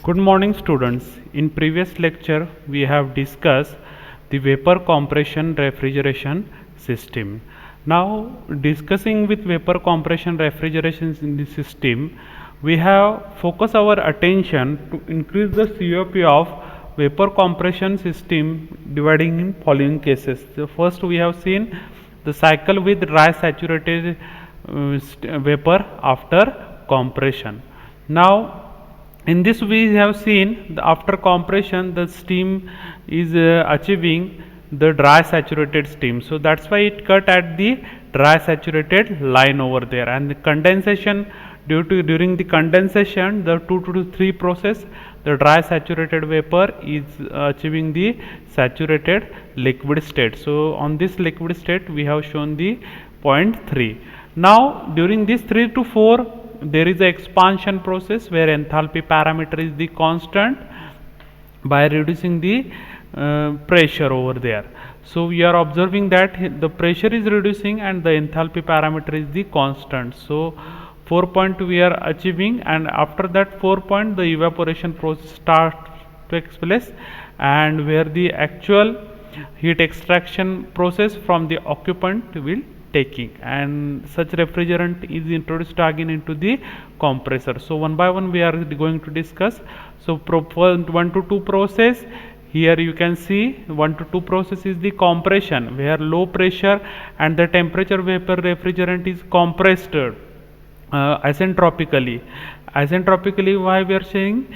Good morning students. In previous lecture we have discussed the vapor compression refrigeration system. Now discussing with vapor compression refrigeration in the system, we have focused our attention to increase the COP of vapor compression system dividing in following cases. So first we have seen the cycle with dry saturated vapor after compression. Now in this we have seen after compression the steam is achieving the dry saturated steam, so that's why it cut at the dry saturated line over there, and the condensation during the condensation the 2 to 3 process the dry saturated vapor is achieving the saturated liquid state. So on this liquid state we have shown the point 3. Now during this 3 to 4 there is a expansion process where enthalpy parameter is the constant by reducing the pressure over there. So we are observing that the pressure is reducing and the enthalpy parameter is the constant. So 4 point we are achieving, and after that 4 point the evaporation process starts to take place, and where the actual heat extraction process from the occupant will taking, and such refrigerant is introduced again into the compressor. So one by one we are going to discuss. So 1 to 2 process, here you can see 1 to 2 process is the compression where low pressure and the temperature vapor refrigerant is compressed isentropically. Isentropically, why we are saying?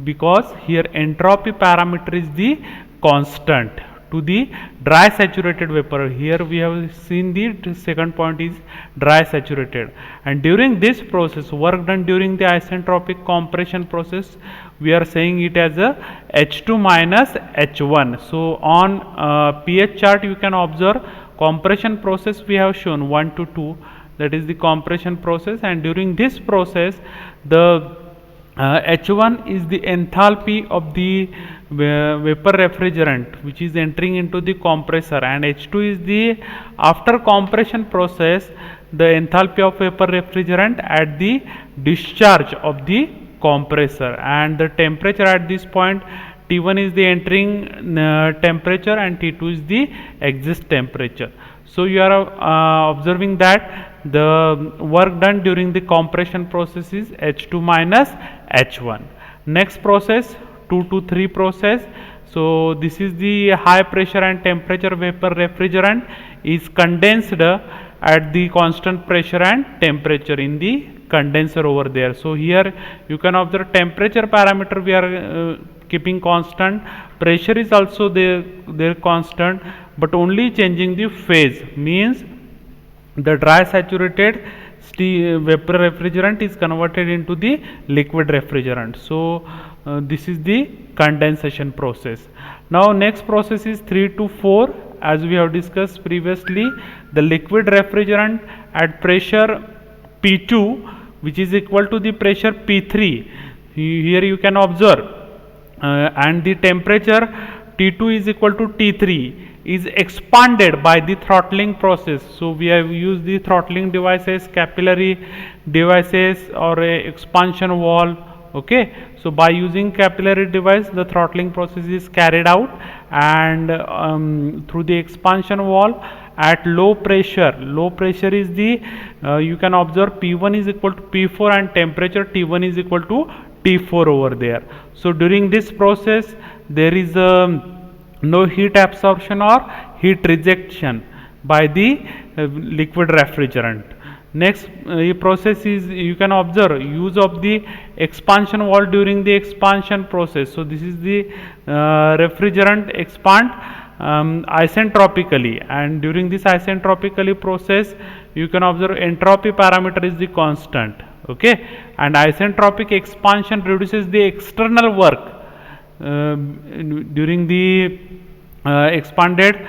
Because here entropy parameter is the constant to the dry saturated vapor. Here we have seen the second point is dry saturated, and during this process work done during the isentropic compression process we are saying it as a H2 minus H1. So on pH chart you can observe compression process we have shown 1 to 2, that is the compression process, and during this process the H1 is the enthalpy of the vapor refrigerant which is entering into the compressor, and H2 is the after compression process the enthalpy of vapor refrigerant at the discharge of the compressor, and the temperature at this point T1 is the entering temperature and T2 is the exit temperature. So you are observing that the work done during the compression process is H2 minus H1. Next process 2 to 3 process. So this is the high pressure and temperature vapor refrigerant is condensed at the constant pressure and temperature in the condenser over there. So here you can observe temperature parameter we are keeping constant, pressure is also there constant, but only changing the phase, means the dry saturated vapor refrigerant is converted into the liquid refrigerant. So this is the condensation process. Now next process is 3 to 4. As we have discussed previously, the liquid refrigerant at pressure P2 which is equal to the pressure P3, here you can observe, and the temperature T2 is equal to T3 is expanded by the throttling process. So we have used the throttling devices, capillary devices or a expansion valve. Okay, so by using capillary device the throttling process is carried out, and through the expansion valve at low pressure is the you can observe P1 is equal to P4 and temperature T1 is equal to T4 over there. So during this process there is no heat absorption or heat rejection by the liquid refrigerant. Next process is you can observe use of the expansion valve during the expansion process. So this is the refrigerant expand isentropically, and during this isentropically process you can observe entropy parameter is the constant. Okay, and isentropic expansion reduces the external work during the expanded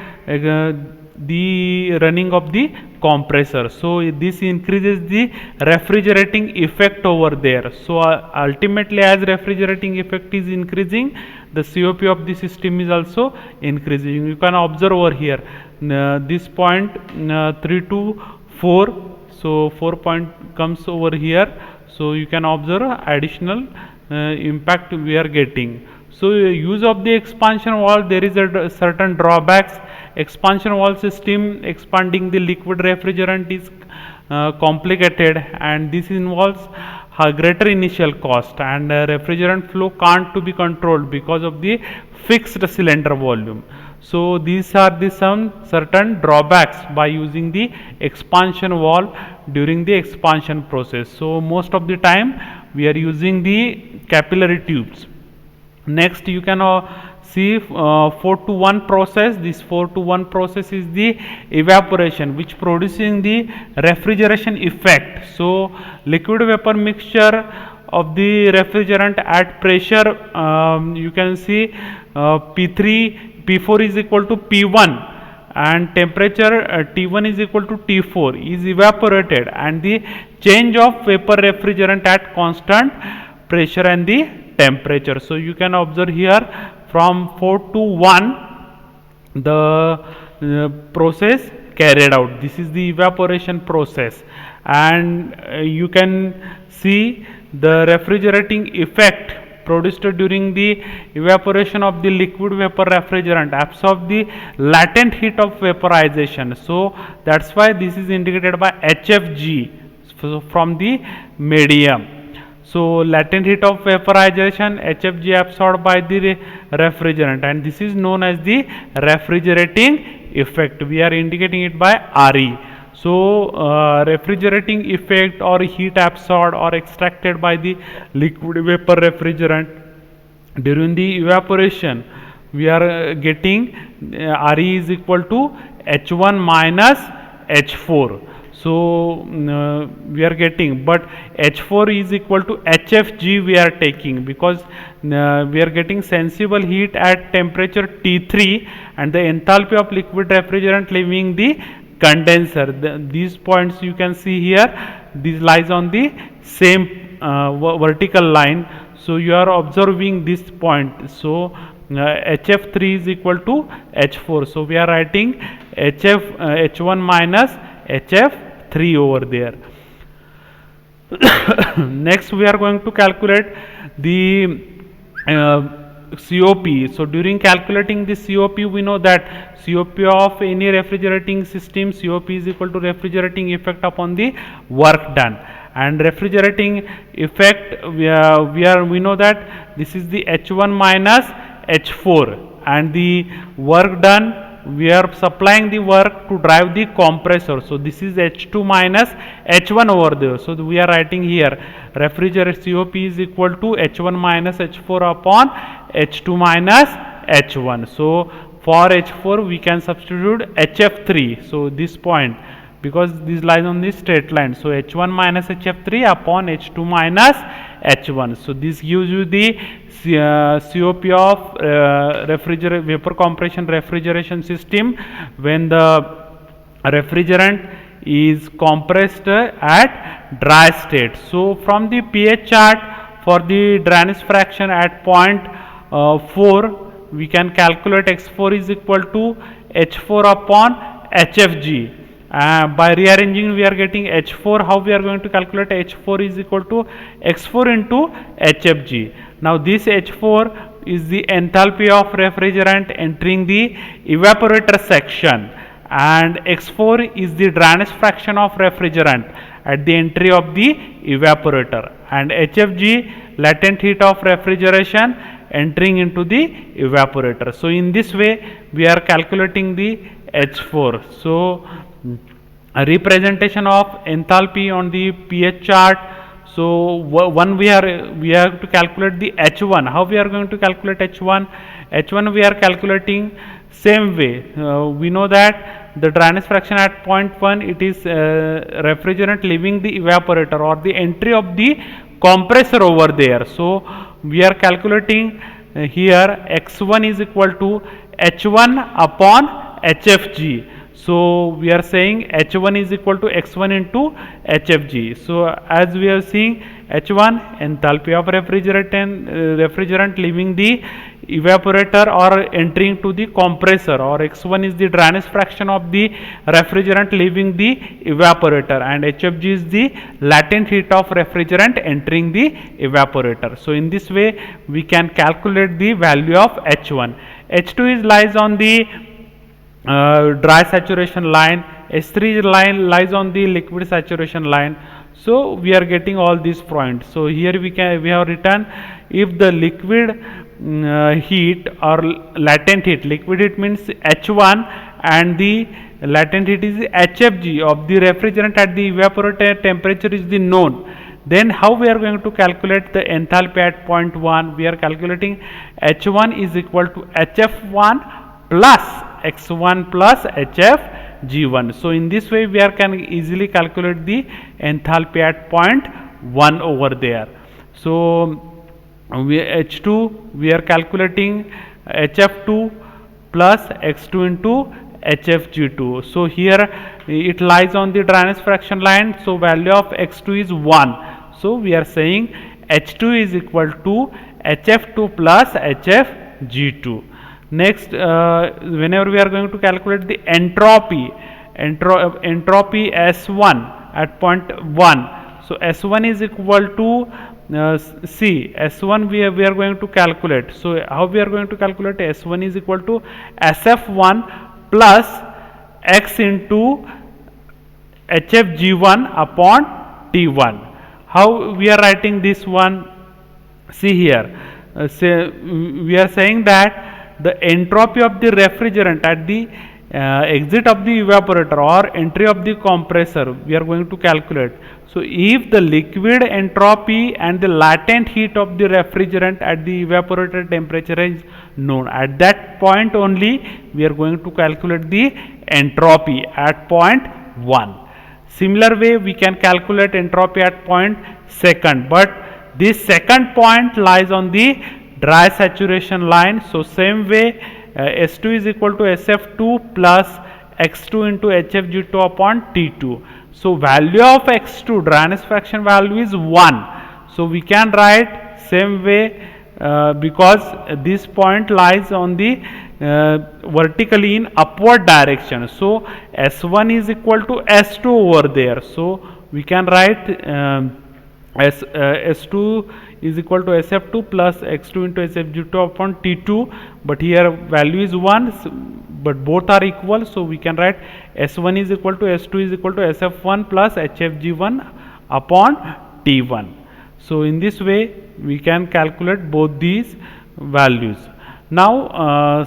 the running of the compressor. So this increases the refrigerating effect over there. So ultimately as refrigerating effect is increasing, the COP of the system is also increasing. You can observe over here this point 3 to 4. So 4 point comes over here. So you can observe additional impact we are getting. So use of the expansion valve, there is a certain drawbacks. Expansion valve system, expanding the liquid refrigerant is complicated, and this involves a greater initial cost, and refrigerant flow can't to be controlled because of the fixed cylinder volume. So these are the some certain drawbacks by using the expansion valve during the expansion process. So most of the time we are using the capillary tubes. Next you can see 4 to 1 process. This 4 to 1 process is the evaporation, which producing the refrigeration effect. So liquid vapor mixture of the refrigerant at pressure, you can see P4 is equal to P1, and temperature T1 is equal to T4 is evaporated, and the change of vapor refrigerant at constant pressure and the temperature. So you can observe here from 4 to 1 the process carried out. This is the evaporation process, and you can see the refrigerating effect produced during the evaporation of the liquid vapor refrigerant absorb the latent heat of vaporization. So that's why this is indicated by HFG from the medium. So latent heat of vaporization, HFG absorbed by the refrigerant, and this is known as the refrigerating effect. We are indicating it by RE. So refrigerating effect or heat absorbed or extracted by the liquid vapor refrigerant during the evaporation, we are getting RE is equal to H1 minus H4. So we are getting, but H4 is equal to HFG we are taking, because we are getting sensible heat at temperature T3 and the enthalpy of liquid refrigerant leaving the condenser. These points you can see here, this lies on the same vertical line. So you are observing this point. So HF3 is equal to H4. So we are writing H1 minus HF3 over there. Next we are going to calculate the COP. So during calculating the COP, we know that COP of any refrigerating system, COP is equal to refrigerating effect upon the work done, and refrigerating effect we know that this is the H1 minus H4, and the work done, we are supplying the work to drive the compressor. So this is H2 minus H1 over there. So we are writing here refrigerant COP is equal to H1 minus H4 upon H2 minus H1. So for H4 we can substitute HF3. So this point, because this lies on the straight line, so H1 minus HF3 upon H2 minus H1. So this gives you the COP of vapor compression refrigeration system when the refrigerant is compressed at dry state. So from the pH chart for the dryness fraction at point 4, we can calculate X4 is equal to H4 upon HFG. By rearranging, we are getting H4. How we are going to calculate H4 is equal to X4 into HFG. Now this H4 is the enthalpy of refrigerant entering the evaporator section, and X4 is the dryness fraction of refrigerant at the entry of the evaporator, and HFG latent heat of refrigeration entering into the evaporator. So in this way we are calculating the H4. So a representation of enthalpy on the pH chart. So one we have to calculate the H1. How we are going to calculate H1? H1 we are calculating same way. We know that the dryness fraction at point 1, it is refrigerant leaving the evaporator or the entry of the compressor over there. So we are calculating here X1 is equal to H1 upon HFG. So we are saying H1 is equal to X1 into HFG. So as we are seeing, H1 enthalpy of refrigerant leaving the evaporator or entering to the compressor, or X1 is the dryness fraction of the refrigerant leaving the evaporator, and HFG is the latent heat of refrigerant entering the evaporator. So in this way we can calculate the value of H1. H2 is lies on the dry saturation line, H3 lies on the liquid saturation line. So we are getting all these points. So here we have written, if the liquid heat or latent heat, liquid heat means H1 and the latent heat is HFG of the refrigerant at the evaporator temperature is the known, then how we are going to calculate the enthalpy at point 1? We are calculating H1 is equal to HF1 plus X1 plus HFG1. So in this way we can easily calculate the enthalpy at point 1 over there. So H2 we are calculating HF2 plus X2 into HFG2. So here it lies on the dryness fraction line, so value of X2 is 1. So we are saying H2 is equal to HF2 plus HFG2. Next, whenever we are going to calculate the entropy S1 at point 1. So S1 is equal to S1 we are going to calculate. So how we are going to calculate? S1 is equal to SF1 plus X into HFG1 upon T1. How we are writing this one? See here, we are saying that the entropy of the refrigerant at the exit of the evaporator or entry of the compressor we are going to calculate. So if the liquid entropy and the latent heat of the refrigerant at the evaporator temperature is known, at that point only we are going to calculate the entropy at point 1. Similar way we can calculate entropy at point 2, but this second point lies on the dry saturation line. So same way S2 is equal to SF2 plus X2 into HFG2 upon T2. So value of X2 dryness fraction value is 1. So we can write same way because this point lies on the vertically in upward direction. So S1 is equal to S2 over there. So we can write S2 is equal to SF2 plus X2 into HFG2 upon T2, but here value is 1, but both are equal, so we can write S1 is equal to S2 is equal to SF1 plus HFG1 upon T1. So in this way we can calculate both these values. Now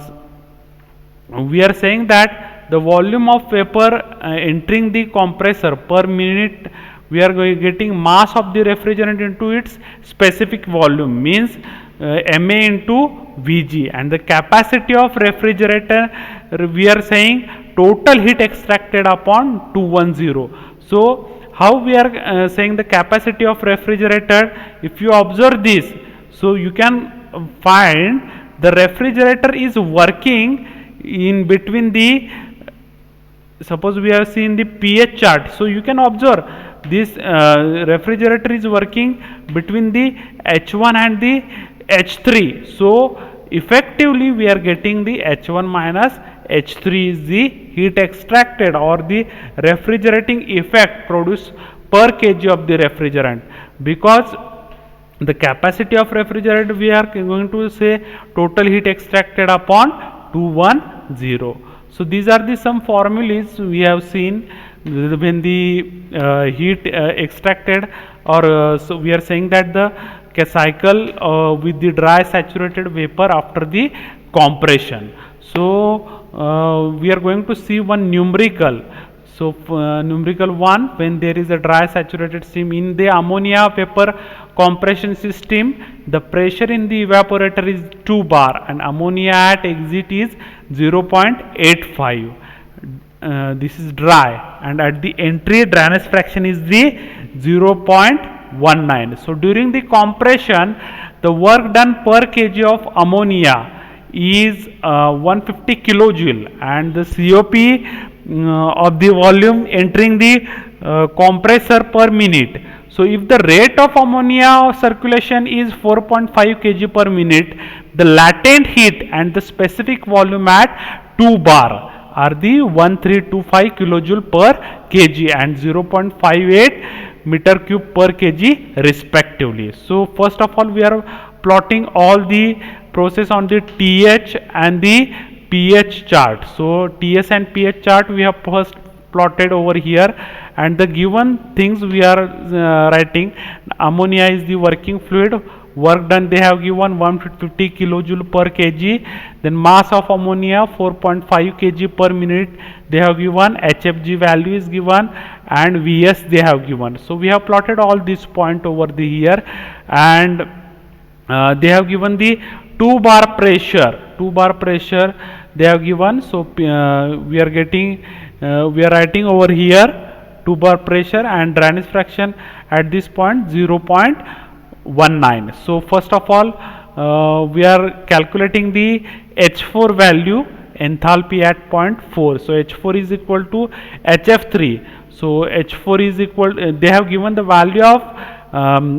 we are saying that the volume of vapor entering the compressor per minute, we are getting mass of the refrigerant into its specific volume, means MA into Vg, and the capacity of refrigerator we are saying total heat extracted upon 210. So how we are saying the capacity of refrigerator? If you observe this, so you can find the refrigerator is working in between the, suppose we have seen the pH chart, so you can observe this refrigerator is working between the H1 and the H3. So effectively we are getting the H1 minus H3 is the heat extracted or the refrigerating effect produced per kg of the refrigerant, because the capacity of refrigerant we are going to say total heat extracted upon 210. So these are the some formulas we have seen when the heat extracted, or so we are saying that the cycle with the dry saturated vapor after the compression. So we are going to see one numerical. So numerical 1, when there is a dry saturated stream in the ammonia vapor compression system, the pressure in the evaporator is 2 bar and ammonia at exit is 0.85. This is dry, and at the entry dryness fraction is the 0.19. So during the compression, the work done per kg of ammonia is 150 kilojoule, and the COP of the volume entering the compressor per minute. So if the rate of ammonia circulation is 4.5 kg per minute, the latent heat and the specific volume at 2 bar are the 1325 kilojoule per kg and 0.58 meter cube per kg respectively. So first of all, we are plotting all the process on the TH and the pH chart. So TS and pH chart we have first plotted over here, and the given things we are writing. Ammonia is the working fluid. Work done, they have given 150 kilojoule per kg. Then mass of ammonia 4.5 kg per minute they have given. HFG value is given, and Vs they have given. So we have plotted all this point over the here, and they have given the 2 bar pressure. 2 bar pressure they have given. So we are getting we are writing over here 2 bar pressure, and dryness fraction at this point 0.19. So first of all, we are calculating the H4 value, enthalpy at 0.4. So H4 is equal to HF3. So H4 is equal, they have given the value of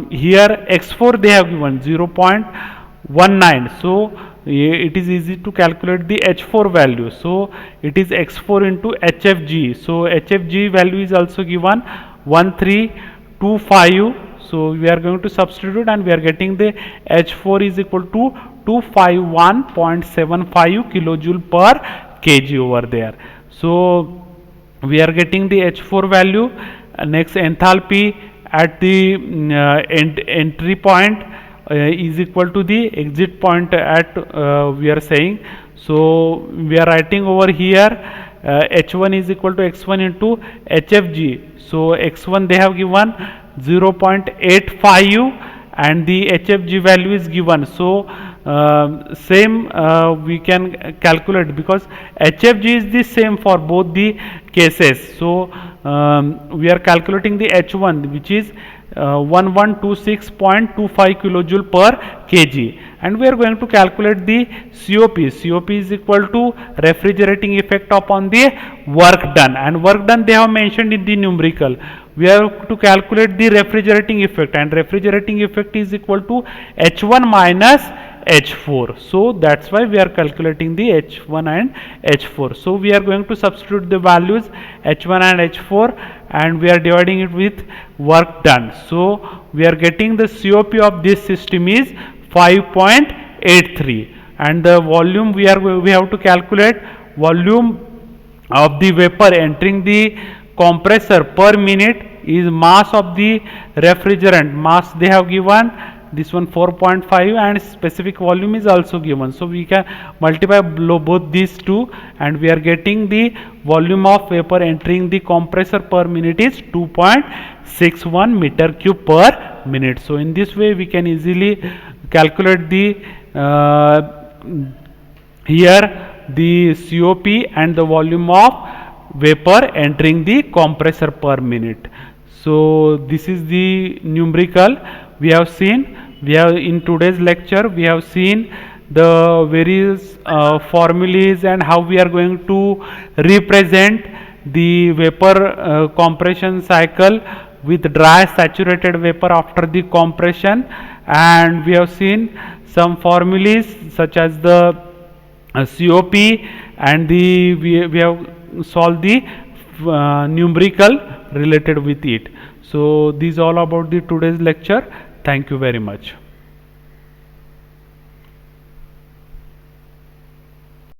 here X4 they have given 0.19. So it is easy to calculate the H4 value. So it is X4 into HFG. So HFG value is also given 1325. So we are going to substitute, and we are getting the H4 is equal to 251.75 kilojoule per kg over there. So we are getting the H4 value. Next, enthalpy at the entry point is equal to the exit point at we are saying. So we are writing over here H1 is equal to X1 into HFG. So X1 they have given 0.85 and the HFG value is given. So same we can calculate, because HFG is the same for both the cases. So we are calculating the H1, which is 1126.25 kilojoule per kg, and we are going to calculate the COP. COP is equal to refrigerating effect upon the work done, and work done they have mentioned in the numerical. We have to calculate the refrigerating effect, and refrigerating effect is equal to H1 minus H4. So that's why we are calculating the H1 and H4. So we are going to substitute the values H1 and H4, and we are dividing it with work done. So we are getting the COP of this system is 5.83, and the volume we have to calculate volume of the vapor entering the compressor per minute is mass of the refrigerant. Mass they have given this one 4.5, and specific volume is also given. So we can multiply both these two, and we are getting the volume of vapor entering the compressor per minute is 2.61 meter cube per minute. So in this way we can easily calculate the here the COP and the volume of vapor entering the compressor per minute. So this is the numerical we have seen. We have in today's lecture we have seen the various formulas and how we are going to represent the vapor compression cycle with dry saturated vapor after the compression, and we have seen some formulas such as the COP, and we have solved the numerical related with it. So these all about the today's lecture. Thank you very much.